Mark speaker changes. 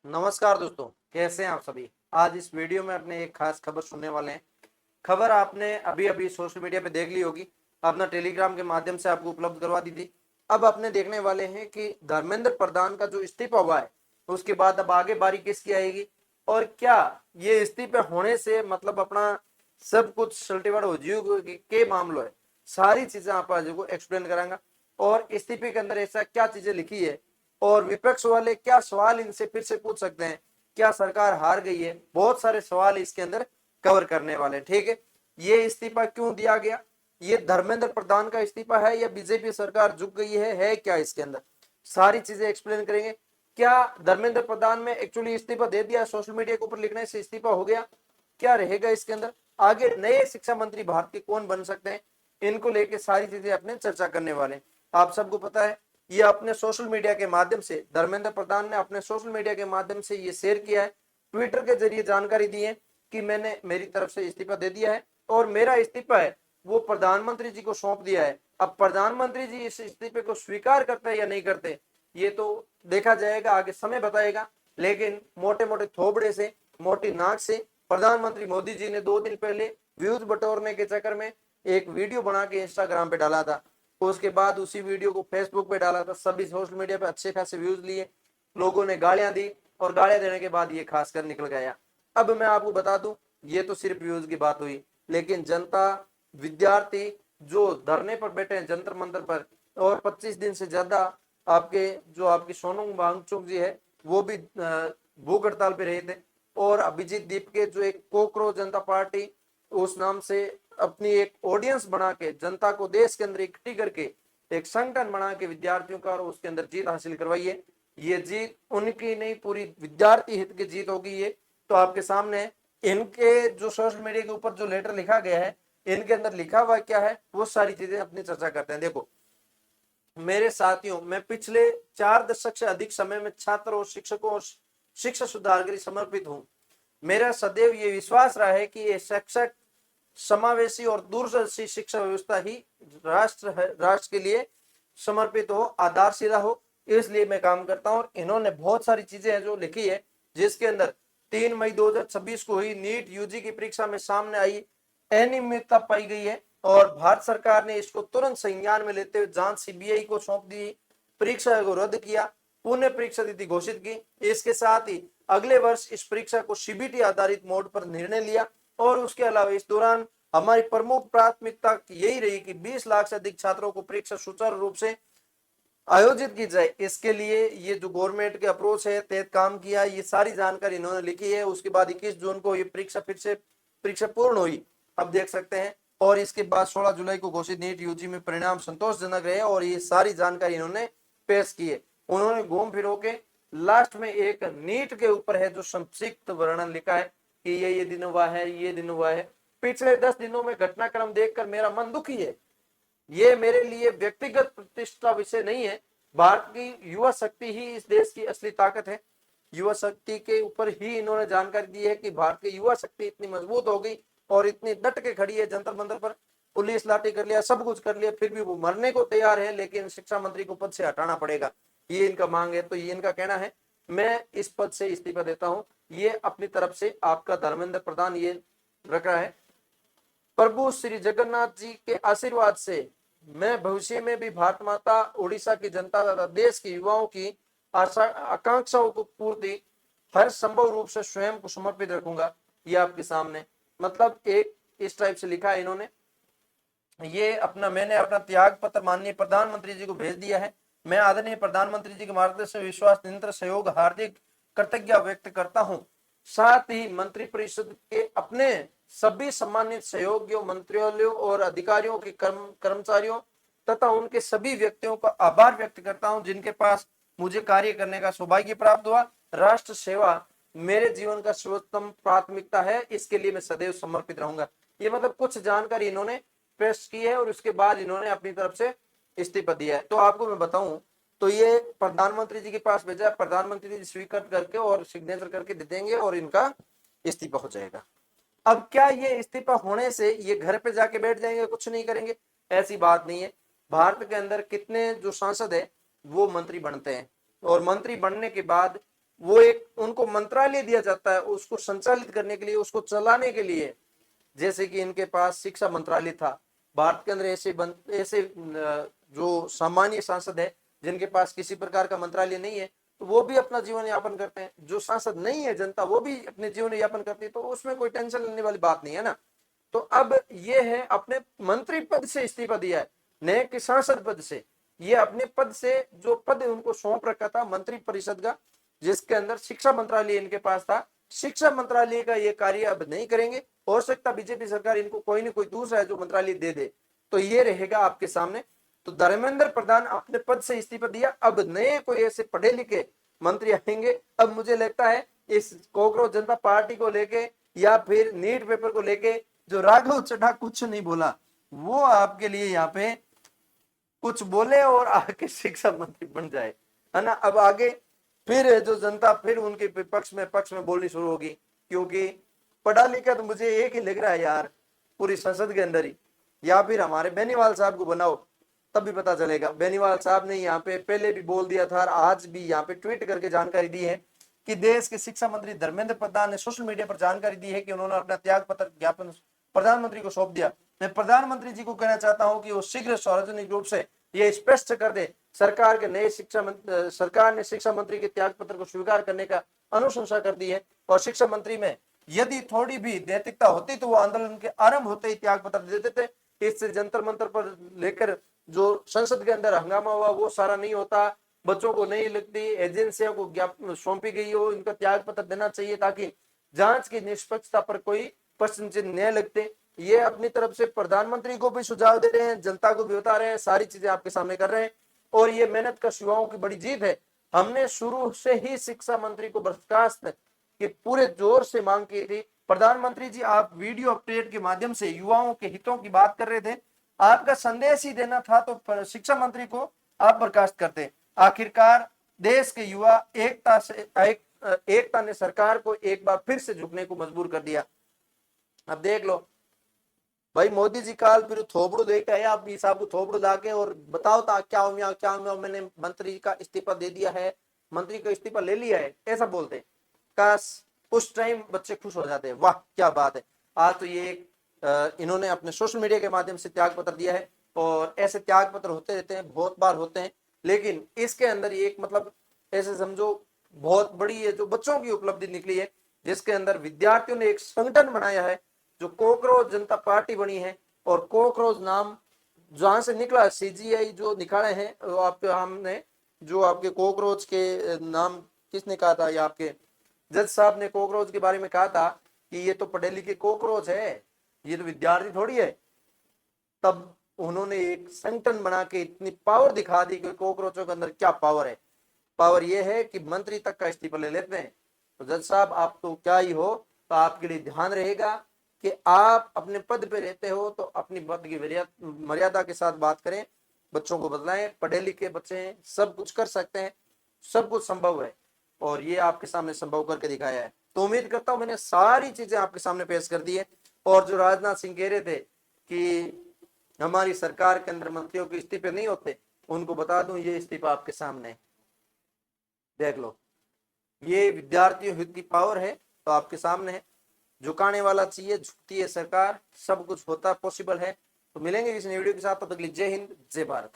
Speaker 1: नमस्कार दोस्तों, कैसे हैं आप सभी। आज इस वीडियो में अपने एक खास खबर सुनने वाले हैं। खबर आपने अभी अभी सोशल मीडिया पे देख ली होगी, अपना टेलीग्राम के माध्यम से आपको उपलब्ध करवा दी थी। अब अपने देखने वाले हैं कि धर्मेंद्र प्रधान का जो इस्तीफा हुआ है उसके बाद अब आगे बारी किसकी आएगी और क्या ये इस्तीफे होने से मतलब अपना सब कुछ सल्टीवार हो जाएगी के मामलों है। सारी चीजें आप आज को एक्सप्लेन करांगा और इस्तीफे के अंदर ऐसा क्या चीजें लिखी है और विपक्ष वाले क्या सवाल इनसे फिर से पूछ सकते हैं। क्या सरकार हार गई है, बहुत सारे सवाल इसके अंदर कवर करने वाले। ठीक है, ये इस्तीफा क्यों दिया गया, ये धर्मेंद्र प्रधान का इस्तीफा है या बीजेपी सरकार झुक गई है क्या इसके अंदर, सारी चीजें एक्सप्लेन करेंगे। क्या धर्मेंद्र प्रधान में एक्चुअली इस्तीफा दे दिया, सोशल मीडिया के ऊपर लिखने से इस्तीफा हो गया, क्या रहेगा इसके अंदर, आगे नए शिक्षा मंत्री भारत के कौन बन सकते हैं, इनको लेके सारी चीजें अपने चर्चा करने वाले। आप सबको पता है ये अपने सोशल मीडिया के माध्यम से धर्मेंद्र प्रधान ने अपने सोशल मीडिया के माध्यम से ये शेयर किया है, ट्विटर के जरिए जानकारी दी है कि मैंने मेरी तरफ से इस्तीफा दे दिया है और मेरा इस्तीफा है वो प्रधानमंत्री जी को सौंप दिया है। अब प्रधानमंत्री जी इस इस्तीफे को स्वीकार करते हैं या नहीं करते ये तो देखा जाएगा, आगे समय बताएगा। लेकिन मोटे मोटे थोबड़े से, मोटी नाक से प्रधानमंत्री मोदी जी ने 2 दिन पहले व्यूज बटोरने के चक्कर में एक वीडियो बना के इंस्टाग्राम पे डाला था। उसके बाद उसी वीडियो को फेसबुक पे डाला था, सभी सोशल मीडिया पे अच्छे खासे व्यूज लिए, लोगों ने गालियां दी और गालियां देने के बाद ये खासकर निकल गया। अब मैं आपको बता दूं ये तो सिर्फ व्यूज की बात हुई, लेकिन जनता, विद्यार्थी जो धरने पर बैठे हैं जंतर मंतर पर और 25 दिन से ज्यादा आपके जो आपकी सोनम वांगचुक जी है वो भी भूख हड़ताल पे रहे थे। और अभिजीत दीप के जो एक कोकरोच जनता पार्टी उस नाम से अपनी एक ऑडियंस बना के जनता को देश के अंदर इकट्ठी करके एक संगठन बना के विद्यार्थियों का और उसके अंदर जीत हासिल करवाई है। ये जीत उनकी नहीं, पूरी विद्यार्थी हित की जीत होगी ये तो आपके सामने। इनके जो सोशल मीडिया के ऊपर जो लेटर लिखा गया है, इनके अंदर लिखा हुआ क्या है वो सारी चीजें अपनी चर्चा करते हैं। देखो मेरे साथियों, मैं पिछले 4 दशक से अधिक समय में छात्र और शिक्षकों और शिक्षा सुधार के लिए समर्पित हूँ। मेरा सदैव ये विश्वास रहा है कि ये शिक्षक समावेशी और दूरदर्शी शिक्षा व्यवस्था ही राष्ट्र के लिए समर्पित हो, आधारशिला हो, इसलिए मैं काम करता हूँ। और इन्होंने बहुत सारी चीजें हैं जो लिखी है, जिसके अंदर 3 मई 2026 को हुई नीट यूजी की परीक्षा में सामने आई अनियमितता पाई गई है और भारत सरकार ने इसको तुरंत संज्ञान में लेते हुए जांच सीबीआई को सौंप दी, परीक्षा को रद्द किया, पुनः परीक्षा तिथि घोषित की। इसके साथ ही अगले वर्ष इस परीक्षा को सीबीटी आधारित मोड पर निर्णय लिया और उसके अलावा इस दौरान हमारी प्रमुख प्राथमिकता यही रही कि 20 लाख से अधिक छात्रों को परीक्षा सुचारू रूप से आयोजित की जाए। इसके लिए ये जो गवर्नमेंट के अप्रोच है तहत काम किया, ये सारी जानकारी इन्होंने लिखी है। उसके बाद 21 जून को ये परीक्षा फिर से परीक्षा पूर्ण हुई, अब देख सकते हैं। और इसके बाद 16 जुलाई को घोषित नीट यूजी में परिणाम संतोषजनक रहे और ये सारी जानकारी इन्होंने पेश की है। उन्होंने घूम फिरो के लास्ट में एक नीट के ऊपर है जो संक्षिप्त वर्णन लिखा है कि ये दिन हुआ है, ये दिन हुआ है। पिछले 10 दिनों में घटनाक्रम देखकर मेरा मन दुखी है। ये मेरे लिए व्यक्तिगत प्रतिष्ठा विषय नहीं है, भारत की युवा शक्ति ही इस देश की असली ताकत है। युवा शक्ति के ऊपर ही इन्होंने जानकारी दी है कि भारत की युवा शक्ति इतनी मजबूत हो गई और इतनी डट के खड़ी है, जंतर मंतर पर पुलिस लाठी कर लिया, सब कुछ कर लिया, फिर भी वो मरने को तैयार है, लेकिन शिक्षा मंत्री को पद से हटाना पड़ेगा, ये इनका मांग है। तो ये इनका कहना है मैं इस पद से इस्तीफा देता हूं। ये अपनी तरफ से आपका धर्मेंद्र प्रधान ये रख रहा है। प्रभु श्री जगन्नाथ जी के आशीर्वाद से मैं भविष्य में भी भारत माता, उड़ीसा की जनता तथा देश के युवाओं की आशा आकांक्षाओं को पूर्ति हर संभव रूप से स्वयं को समर्पित रखूंगा। ये आपके सामने मतलब एक इस टाइप से लिखा है इन्होंने। ये अपना मैंने अपना त्याग पत्र माननीय प्रधानमंत्री जी को भेज दिया है। मैं आदरणीय प्रधानमंत्री जी के मार्गदर्शन, विश्वास, निरंतर सहयोग, हार्दिक कृतज्ञता व्यक्त करता हूं। साथ ही मंत्रिपरिषद के अपने सभी सम्मानित सहयोगियों, मंत्रियों और अधिकारियों के कर्मचारियों तथा उनके सभी व्यक्तियों का आभार व्यक्त करता हूं जिनके पास मुझे कार्य करने का सौभाग्य प्राप्त हुआ। राष्ट्र सेवा मेरे जीवन का सर्वोत्तम प्राथमिकता है, इसके लिए मैं सदैव समर्पित रहूंगा। ये मतलब कुछ जानकारी इन्होंने पेश की है और उसके बाद इन्होंने अपनी तरफ से इस्तीफा दिया है। तो आपको मैं बताऊं तो ये प्रधानमंत्री जी के पास भेजा, प्रधानमंत्री जी स्वीकृत करके और सिग्नेचर करके दे देंगे और इनका इस्तीफा हो जाएगा। अब क्या ये इस्तीफा होने से ये घर पे जाके बैठ जाएंगे, कुछ नहीं करेंगे, ऐसी बात नहीं है। भारत के अंदर कितने जो सांसद है वो मंत्री बनते हैं और मंत्री बनने के बाद वो एक उनको मंत्रालय दिया जाता है उसको संचालित करने के लिए, उसको चलाने के लिए। जैसे कि इनके पास शिक्षा मंत्रालय था। भारत के अंदर ऐसे जो सामान्य सांसद है जिनके पास किसी प्रकार का मंत्रालय नहीं है, तो वो भी अपना जीवन यापन करते हैं। जो सांसद नहीं है जनता वो भी अपने जीवन यापन करती है, तो उसमें कोई टेंशन लेने वाली बात नहीं है ना। तो अब ये है अपने मंत्री पद से इस्तीफा दिया है, न कि सांसद पद से। ये अपने पद से, जो पद उनको सौंप रखा था मंत्री परिषद का, जिसके अंदर शिक्षा मंत्रालय इनके पास था, शिक्षा मंत्रालय का ये कार्य अब नहीं करेंगे। हो सकता बीजेपी सरकार इनको कोई ना कोई दूसरा है जो मंत्रालय दे दे, तो ये रहेगा आपके सामने। तो धर्मेंद्र प्रधान अपने पद से इस्तीफा दिया, अब नए कोई ऐसे पढ़े लिखे मंत्री आएंगे। अब मुझे लगता है इस कॉकरोच जनता पार्टी को लेके या फिर नीट पेपर को लेके जो राघव चड्ढा कुछ नहीं बोला, वो आपके लिए यहाँ पे कुछ बोले और आके शिक्षा मंत्री बन जाए, है ना। अब आगे फिर जो जनता फिर उनके पक्ष में बोलनी शुरू होगी, क्योंकि पढ़ा लिखा तो मुझे एक ही लग रहा है यार पूरी संसद के अंदर ही, या फिर हमारे बेनीवाल साहब को बनाओ तब भी पता चलेगा। बेनीवाल साहब ने यहाँ पे पहले भी बोल दिया था और आज भी यहाँ पे ट्वीट करके जानकारी दी है कि देश के शिक्षा मंत्री धर्मेंद्र प्रधान ने सोशल मीडिया पर जानकारी दी है कि उन्होंने अपना त्याग पत्र ज्ञापन प्रधानमंत्री को सौंप दिया। मैं प्रधानमंत्री जी को कहना चाहता हूं कि वो शीघ्र सार्वजनिक रूप से ये स्पष्ट कर दे सरकार ने शिक्षा मंत्री के त्याग पत्र को स्वीकार करने का अनुशंसा कर दी है, और शिक्षा मंत्री में यदि थोड़ी भी नैतिकता होती तो वो आंदोलन के आरंभ होते ही त्याग पत्र दे देते। इससे जंतर मंतर पर लेकर जो संसद के अंदर हंगामा हुआ वो सारा नहीं होता। बच्चों को नहीं लगती, एजेंसियों को ज्ञापन सौंपी गई हो, इनका त्याग पत्र देना चाहिए ताकि जांच की निष्पक्षता पर कोई प्रश्न चिन्ह न लगते। ये अपनी तरफ से प्रधानमंत्री को भी सुझाव दे रहे हैं, जनता को भी बता रहे हैं, सारी चीजें आपके सामने कर रहे हैं। और ये मेहनत का युवाओं की बड़ी जीत है। हमने शुरू से ही शिक्षा मंत्री को बर्खास्त की पूरे जोर से मांग की थी। प्रधानमंत्री जी, आप वीडियो अपडेट के माध्यम से युवाओं के हितों की बात कर रहे थे, आपका संदेश ही देना था तो शिक्षा मंत्री को आप बर्खास्त करते। आखिरकार देश के युवा एकता ने सरकार को एक बार फिर से झुकने को मजबूर कर दिया। अब देख लो भाई, मोदी जी काल फिर थोपड़ू लेके आए, आप साहब को थोपड़ू लाके और बताओ था क्या हुआ, मैंने मंत्री का इस्तीफा दे दिया है, मंत्री का इस्तीफा ले लिया है, ऐसा बोलते। काश उस टाइम बच्चे खुश हो जाते, वाह क्या बात है। आज तो ये इन्होंने अपने सोशल मीडिया के माध्यम से त्याग पत्र दिया है, और ऐसे त्याग पत्र होते रहते हैं, बहुत बार होते हैं। लेकिन इसके अंदर एक मतलब ऐसे समझो बहुत बड़ी है जो बच्चों की उपलब्धि निकली है, जिसके अंदर विद्यार्थियों ने एक संगठन बनाया है जो कॉकरोच जनता पार्टी बनी है। और कॉकरोच नाम जहां से निकला, सीजीआई जो निकाले हैं आपके, हमने जो आपके कॉकरोच के नाम किसने कहा था, ये आपके जज साहब ने कॉकरोच के बारे में कहा था कि ये तो पढ़े लिखे कॉकरोच है, ये तो विद्यार्थी थोड़ी है। तब उन्होंने एक संगठन बना के इतनी पावर दिखा दी कि कॉकरोचों के अंदर क्या पावर है। पावर ये है कि मंत्री तक का इस्तीफा ले लेते हैं। तो जज साहब आप तो क्या ही हो, तो आपके लिए ध्यान रहेगा कि आप अपने पद पे रहते हो तो अपनी पद की मर्यादा के साथ बात करें, बच्चों को बदलाएं। पढ़े लिखे बच्चे हैं, सब कुछ कर सकते हैं, सब कुछ संभव है, और ये आपके सामने संभव करके दिखाया है। तो उम्मीद करता हूं मैंने सारी चीजें आपके सामने पेश कर दी है। और जो राजनाथ सिंह कह रहे थे कि हमारी सरकार के अंदर मंत्रियों के इस्तीफे नहीं होते, उनको बता दूं ये इस्तीफा आपके सामने देख लो। ये विद्यार्थियों हित की पावर है तो आपके सामने है। झुकाने वाला चाहिए, झुकती है सरकार, सब कुछ होता पॉसिबल है। तो मिलेंगे इस वीडियो के साथ, तब तक के लिए जय हिंद जय भारत।